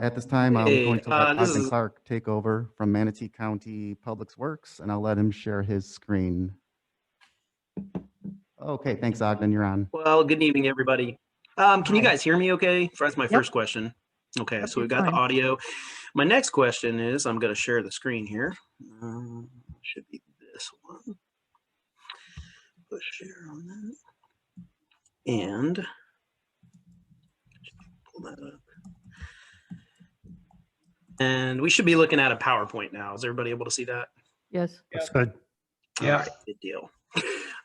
At this time, I'm Hey, going to let this Ogden is, Clark take over from Manatee County Public Works, and I'll let him share his screen. Okay, thanks, Ogden. You're on. well, good evening, everybody. Can you Hi. guys hear me okay? That's my first Yep. question. Okay, Yep, so you're we've got the fine. audio. My next question is, I'm going to share the screen here. Should be this one. Push share on that. And pull that up. And we should be looking at a PowerPoint now. Is everybody able to see that? Yes. That's good. All right, good deal.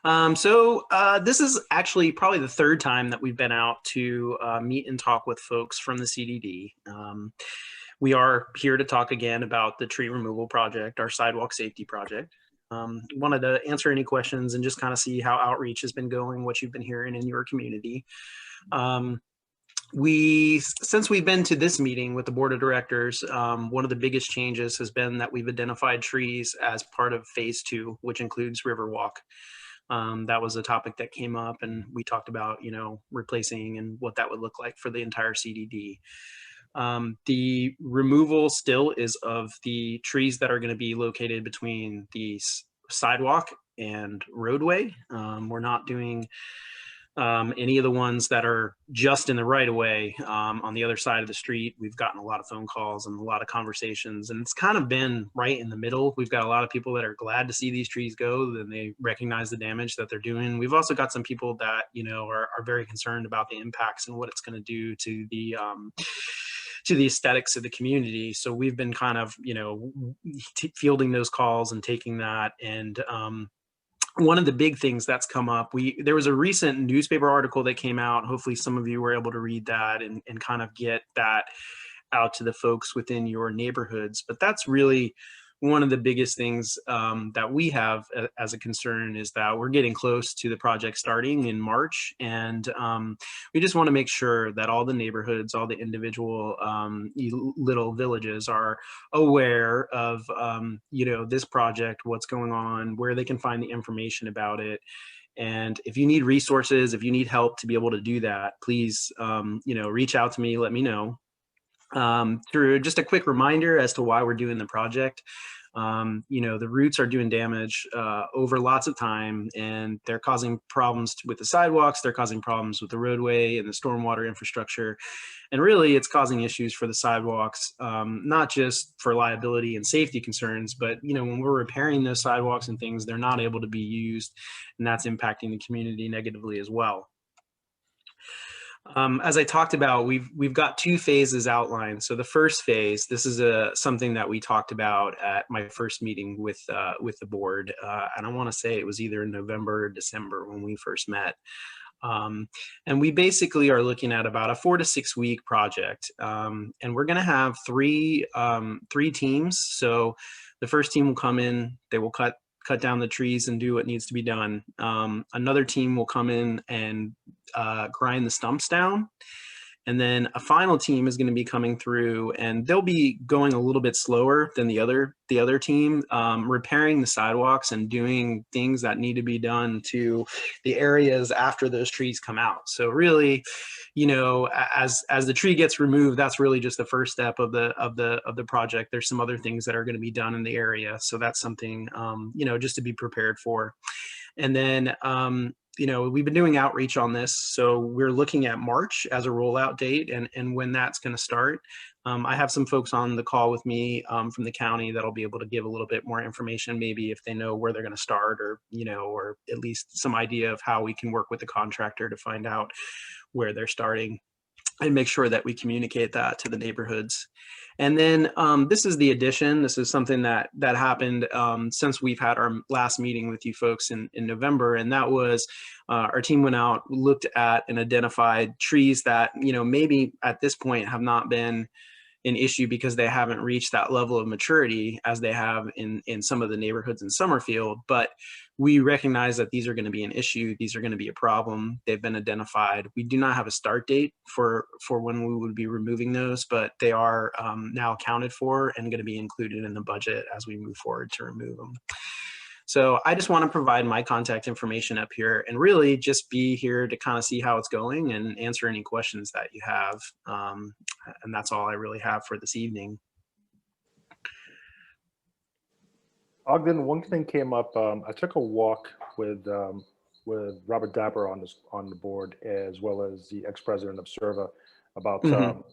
This is actually probably the third time that we've been out to meet and talk with folks from the CDD. We are here to talk again about the tree removal project, our sidewalk safety project. Wanted to answer any questions and just kind of see how outreach has been going, what you've been hearing in your community. Since we've been to this meeting with the board of directors, one of the biggest changes has been that we've identified trees as part of phase 2, which includes Riverwalk. That was a topic that came up, and we talked about, replacing and what that would look like for the entire CDD. The removal still is of the trees that are going to be located between the sidewalk and roadway. We're not doing any of the ones that are just in the right of way on the other side of the street. We've gotten a lot of phone calls and a lot of conversations, and it's kind of been right in the middle. We've got a lot of people that are glad to see these trees go, and they recognize the damage that they're doing. We've also got some people that are very concerned about the impacts and what it's going to do to the aesthetics of the community. So we've been kind of fielding those calls and taking that. And one of the big things that's come up, there was a recent newspaper article that came out. Hopefully some of you were able to read that and kind of get that out to the folks within your neighborhoods. But that's really one of the biggest things that we have as a concern, is that we're getting close to the project starting in March. And we just want to make sure that all the neighborhoods, all the individual little villages are aware of, this project, what's going on, where they can find the information about it. And if you need resources, if you need help to be able to do that, please, reach out to me, let me know. Through just a quick reminder as to why we're doing the project. The roots are doing damage over lots of time, and they're causing problems with the sidewalks, they're causing problems with the roadway and the stormwater infrastructure. And really, it's causing issues for the sidewalks, not just for liability and safety concerns, but when we're repairing those sidewalks and things, they're not able to be used, and that's impacting the community negatively as well. As I talked about, we've got 2 phases outlined. So the first phase, this is something that we talked about at my first meeting with the board, and I want to say it was either in November or December when we first met. And we basically are looking at about a 4 to 6 week project, and we're going to have three teams. So the first team will come in, they will cut down the trees and do what needs to be done. Another team will come in and grind the stumps down. And then a final team is going to be coming through, and they'll be going a little bit slower than the other team, repairing the sidewalks and doing things that need to be done to the areas after those trees come out. So really, as the tree gets removed, that's really just the first step of the project. There's some other things that are going to be done in the area, so that's something just to be prepared for. And then we've been doing outreach on this, so we're looking at March as a rollout date and when that's going to start. I have some folks on the call with me from the county that'll be able to give a little bit more information, maybe if they know where they're going to start, or or at least some idea of how we can work with the contractor to find out where they're starting and make sure that we communicate that to the neighborhoods. And then this is the addition. This is something that happened since we've had our last meeting with you folks in November, and that was our team went out, looked at and identified trees that maybe at this point have not been an issue because they haven't reached that level of maturity as they have in some of the neighborhoods in Summerfield. But we recognize that these are going to be an issue. These are going to be a problem. They've been identified. We do not have a start date for when we would be removing those, but they are now accounted for and going to be included in the budget as we move forward to remove them. So I just want to provide my contact information up here and really just be here to kind of see how it's going and answer any questions that you have. And that's all I really have for this evening. Ogden, one thing came up. I took a walk with Robert Dapper on the board, as well as the ex-president of Serva, about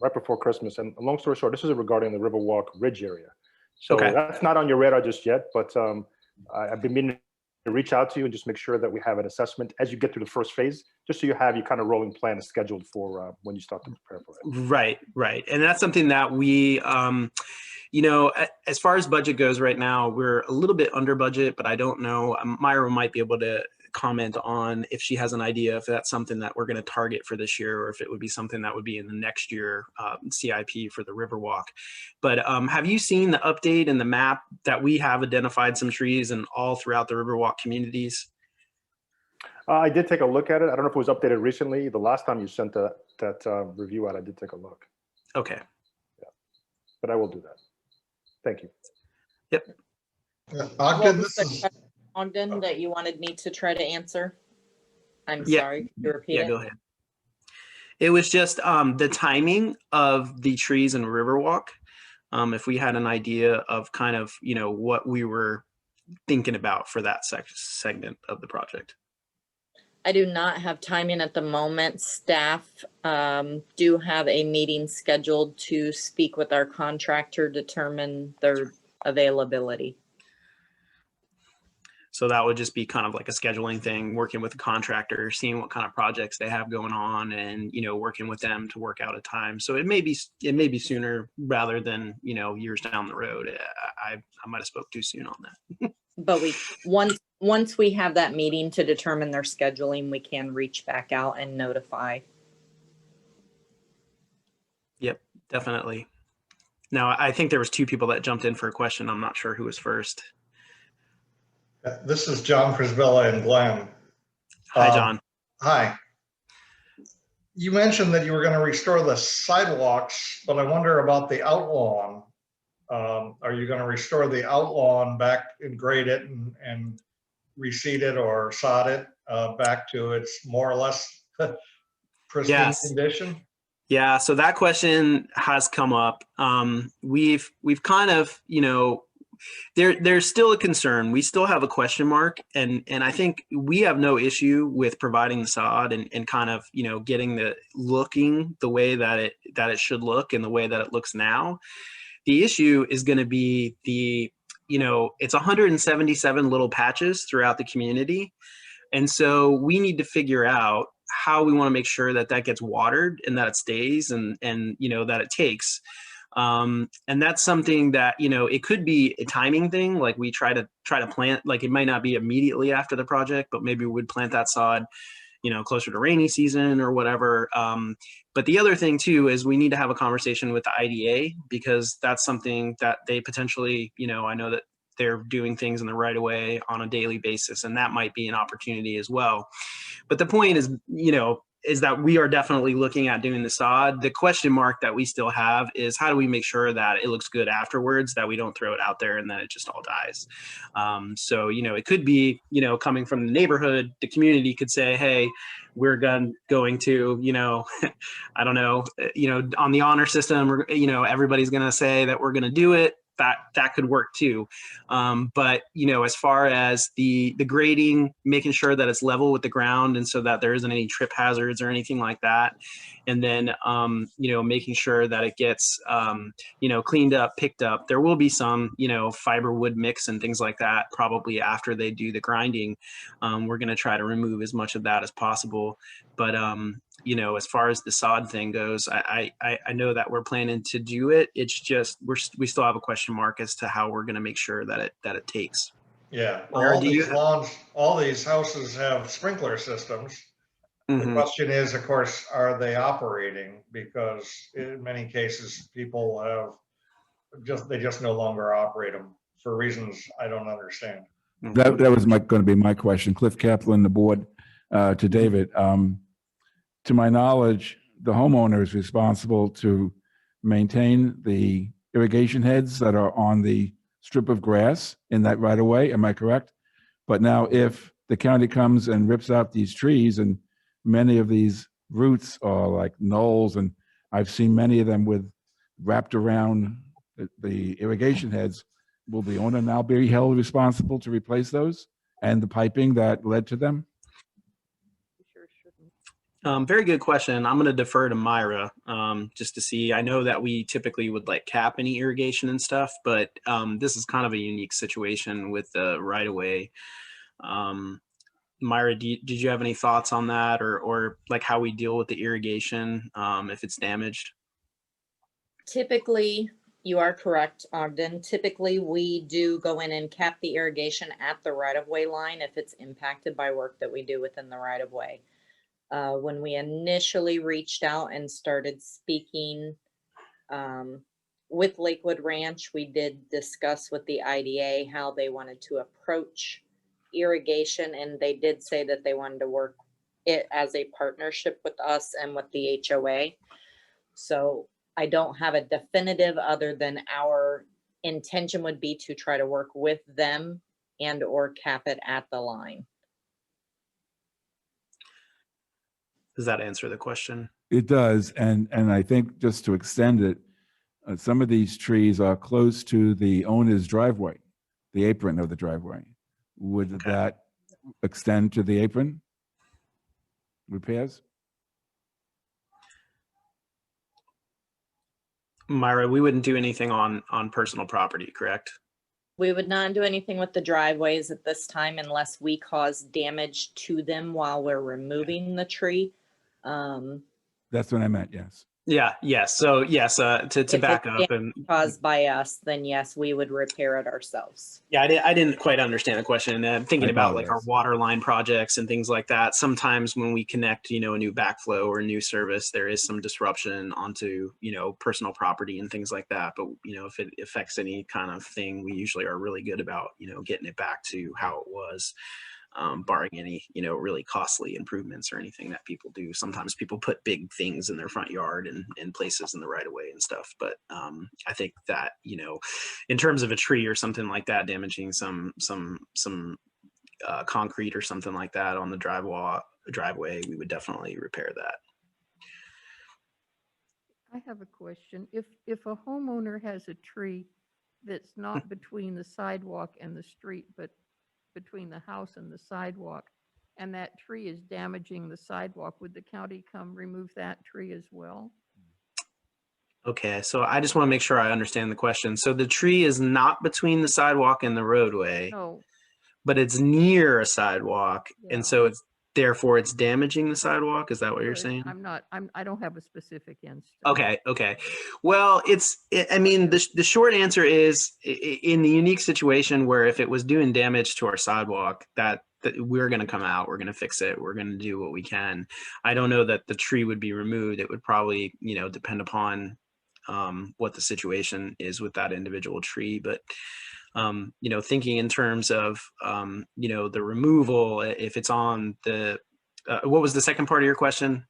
right before Christmas. And long story short, this is regarding the Riverwalk Ridge area. So Okay. that's not on your radar just yet, but I've been meaning to reach out to you and just make sure that we have an assessment as you get through the first phase, just so you have your kind of rolling plan scheduled for when you start to prepare for it. Right. And that's something that we, you know, as far as budget goes right now, we're a little bit under budget, but I don't know. Myra might be able to comment on if she has an idea if that's something that we're going to target for this year, or if it would be something that would be in the next year CIP for the Riverwalk. But have you seen the update in the map that we have identified some trees and all throughout the Riverwalk communities? I did take a look at it. I don't know if it was updated recently. The last time you sent that review out, I did take a look. Okay. Yeah, but I will do that. Thank you. Yep. Ogden, this is Ogden that you wanted me to try to answer. I'm sorry. Could you repeat it? Go ahead. It was just the timing of the trees in Riverwalk. If we had an idea of kind of, you know, what we were thinking about for that segment of the project. I do not have timing at the moment. Staff do have a meeting scheduled to speak with our contractor, determine their availability. So that would just be kind of like a scheduling thing, working with the contractor, seeing what kind of projects they have going on, and, you know, working with them to work out a time. So it may be sooner rather than, you know, years down the road. I might have spoke too soon on that. But once we have that meeting to determine their scheduling, we can reach back out and notify. Yep, definitely. Now, I think there was two people that jumped in for a question. I'm not sure who was first. This is John Frisbella and Glenn. Hi, John. Hi. You mentioned that you were going to restore the sidewalks, but I wonder about the outlawn. Are you going to restore the outlawn back and grade it and reseed it or sod it back to its more or less pristine condition? Yeah, so that question has come up. We've kind of, you know, there's still a concern. We still have a question mark, and I think we have no issue with providing the sod and kind of, you know, getting looking the way that it should look and the way that it looks now. The issue is going to be you know, it's 177 little patches throughout the community, and so we need to figure out how we want to make sure that gets watered and that it stays and you know, that it takes. And that's something that, you know, it could be a timing thing. Like we try to plant, like it might not be immediately after the project, but maybe we would plant that sod, you know, closer to rainy season or whatever. But the other thing too, is we need to have a conversation with the IDA, because that's something that they potentially, you know, I know that they're doing things in the right of way on a daily basis, and that might be an opportunity as well. But the point is, you know, is that we are definitely looking at doing the sod. The question mark that we still have is how do we make sure that it looks good afterwards, that we don't throw it out there and then it just all dies. So, you know, it could be, you know, coming from the neighborhood, the community could say, hey, we're going to, you know, I don't know, you know, on the honor system, you know, everybody's going to say that we're going to do it. That could work too. But, you know, as far as the grading, making sure that it's level with the ground and so that there isn't any trip hazards or anything like that. And then, you know, making sure that it gets, you know, cleaned up, picked up. There will be some, you know, fiber wood mix and things like that probably after they do the grinding. We're going to try to remove as much of that as possible. But, you know, as far as the sod thing goes, I know that we're planning to do it. It's just we still have a question mark as to how we're going to make sure that it takes. Yeah, well, all these houses have sprinkler systems. The question is, of course, are they operating? Because in many cases, people they just no longer operate them for reasons I don't understand. That was going to be my question. Cliff Kaplan, the board, to David. To my knowledge, the homeowner is responsible to maintain the irrigation heads that are on the strip of grass in that right of way. Am I correct? But now if the county comes and rips out these trees, and many of these roots are like knolls, and I've seen many of them with wrapped around the irrigation heads, will the owner now be held responsible to replace those and the piping that led to them? Very good question. I'm going to defer to Myra just to see. I know that we typically would like cap any irrigation and stuff, but this is kind of a unique situation with the right of way. Myra, did you have any thoughts on that, or like how we deal with the irrigation if it's damaged? Typically, you are correct, Ogden. Typically, we do go in and cap the irrigation at the right-of-way line if it's impacted by work that we do within the right-of-way. When we initially reached out and started speaking with Lakewood Ranch, we did discuss with the IDA how they wanted to approach irrigation, and they did say that they wanted to work it as a partnership with us and with the HOA. So I don't have a definitive other than our intention would be to try to work with them and or cap it at the line. Does that answer the question? It does, and I think just to extend it, some of these trees are close to the owner's driveway, the apron of the driveway. Would Okay. that extend to the apron repairs? Myra, we wouldn't do anything on personal property, correct? We would not do anything with the driveways at this time unless we cause damage to them while we're removing the tree. That's what I meant, yes. Yeah, yes. So yes, to If back it's up and Caused by us, then yes, we would repair it ourselves. yeah, I didn't quite understand the question. Thinking I about like our apologize. water line projects and things like that. Sometimes when we connect, a new backflow or a new service, there is some disruption onto, personal property and things like that. But, if it affects any kind of thing, we usually are really good about, getting it back to how it was. Barring any, really costly improvements or anything that people do. Sometimes people put big things in their front yard and places in the right of way and stuff. But I think that, in terms of a tree or something like that, damaging some concrete or something like that on the driveway, we would definitely repair that. I have a question. If a homeowner has a tree that's not between the sidewalk and the street, but between the house and the sidewalk, and that tree is damaging the sidewalk, would the county come remove that tree as well? Okay, so I just want to make sure I understand the question. So the tree is not between the sidewalk and the roadway, No, but it's near a sidewalk, Yeah. and so therefore it's damaging the sidewalk. Is that what you're good. saying? I don't have a specific instance. Okay. Well, I mean, the short answer is in the unique situation where if it was doing damage to our sidewalk, that we're going to come out, we're going to fix it, we're going to do what we can. I don't know that the tree would be removed. It would probably, depend upon what the situation is with that individual tree. But, thinking in terms of, the removal, if it's on the, what was the second part of your question?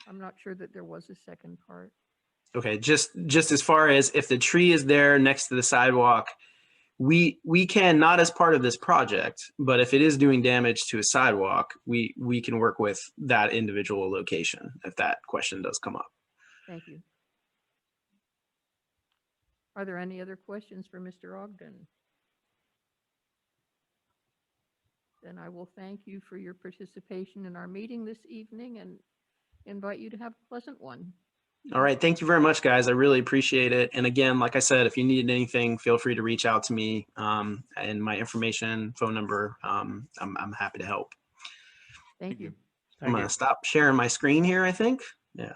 I'm not sure that there was a second part. Okay, just as far as if the tree is there next to the sidewalk, we can, not as part of this project, but if it is doing damage to a sidewalk, we can work with that individual location if that question does come up. Thank you. Are there any other questions for Mr. Ogden? Then I will thank you for your participation in our meeting this evening and invite you to have a pleasant one. All right, thank you very much, guys. I really appreciate it. And again, like I said, if you need anything, feel free to reach out to me and my information, phone number. I'm happy to help. Thank you. I'm gonna stop sharing my screen here, I think. Yeah.